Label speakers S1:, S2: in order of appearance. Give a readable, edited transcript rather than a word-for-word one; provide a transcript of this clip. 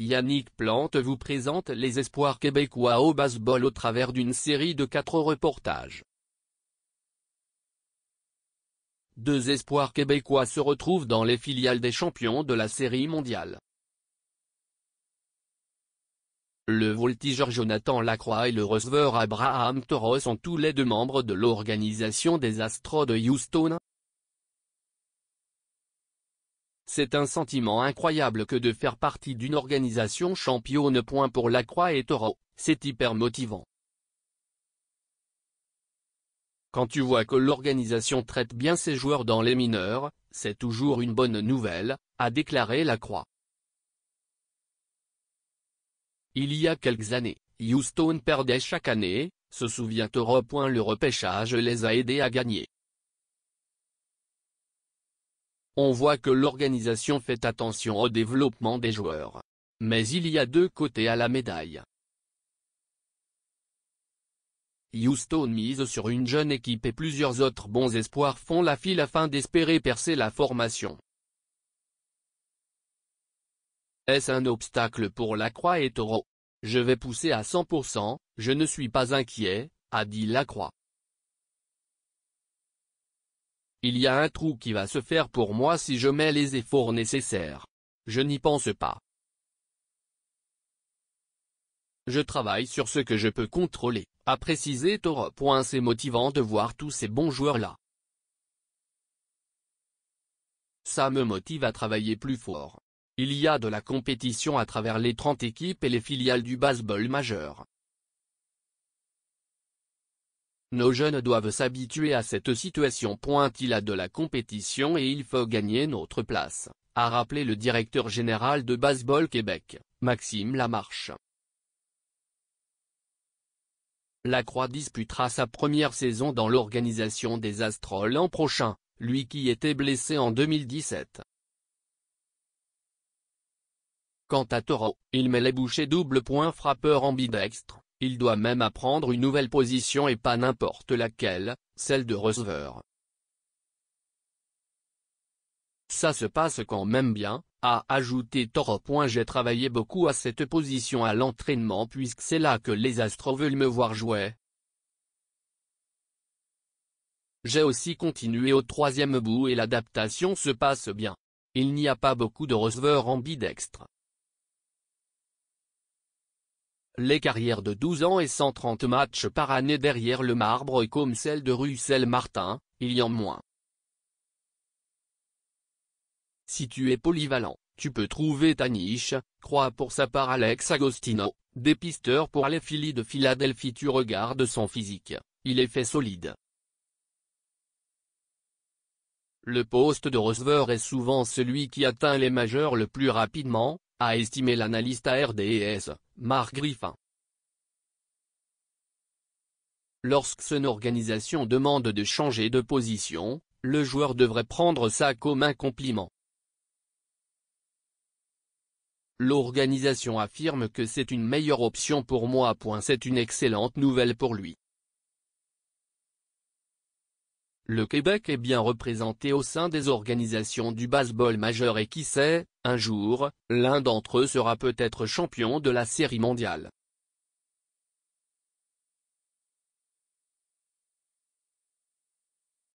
S1: Yannick Plante vous présente les espoirs québécois au baseball au travers d'une série de 4 reportages. 2 espoirs québécois se retrouvent dans les filiales des champions de la Série mondiale. Le voltigeur Jonathan Lacroix et le receveur Abraham Toro sont tous les 2 membres de l'organisation des Astros de Houston. C'est un sentiment incroyable que de faire partie d'une organisation championne. Pour Lacroix et Toro, c'est hyper motivant. Quand tu vois que l'organisation traite bien ses joueurs dans les mineurs, c'est toujours une bonne nouvelle, a déclaré Lacroix. Il y a quelques années, Houston perdait chaque année, se souvient Toro. Le repêchage les a aidés à gagner. On voit que l'organisation fait attention au développement des joueurs. Mais il y a 2 côtés à la médaille. Houston mise sur une jeune équipe et plusieurs autres bons espoirs font la file afin d'espérer percer la formation. Est-ce un obstacle pour Lacroix et Toro? Je vais pousser à 100%, je ne suis pas inquiet, a dit Lacroix. Il y a un trou qui va se faire pour moi si je mets les efforts nécessaires. Je n'y pense pas. Je travaille sur ce que je peux contrôler, a précisé Toro. C'est motivant de voir tous ces bons joueurs-là. Ça me motive à travailler plus fort. Il y a de la compétition à travers les 30 équipes et les filiales du baseball majeur. Nos jeunes doivent s'habituer à cette situation. Il a de la compétition et il faut gagner notre place, a rappelé le directeur général de Baseball Québec, Maxime Lamarche. Lacroix disputera sa première saison dans l'organisation des Astros l'an prochain, lui qui était blessé en 2017. Quant à Toro, il met les bouchées. Frappeur ambidextre, il doit même apprendre une nouvelle position et pas n'importe laquelle, celle de receveur. Ça se passe quand même bien, a ajouté Toro. J'ai travaillé beaucoup à cette position à l'entraînement puisque c'est là que les Astros veulent me voir jouer. J'ai aussi continué au 3e bout et l'adaptation se passe bien. Il n'y a pas beaucoup de receveurs ambidextres. Les carrières de 12 ans et 130 matchs par année derrière le marbre et comme celle de Russell Martin, il y en moins. Si tu es polyvalent, tu peux trouver ta niche, croit pour sa part Alex Agostino, dépisteur pour les Phillies de Philadelphie. Tu regardes son physique, il est fait solide. Le poste de receveur est souvent celui qui atteint les majeurs le plus rapidement, a estimé l'analyste à RDS, Mark Griffin. Lorsqu'une organisation demande de changer de position, le joueur devrait prendre ça comme un compliment. L'organisation affirme que c'est une meilleure option pour moi. C'est une excellente nouvelle pour lui. Le Québec est bien représenté au sein des organisations du baseball majeur et qui sait, un jour, l'un d'entre eux sera peut-être champion de la Série mondiale.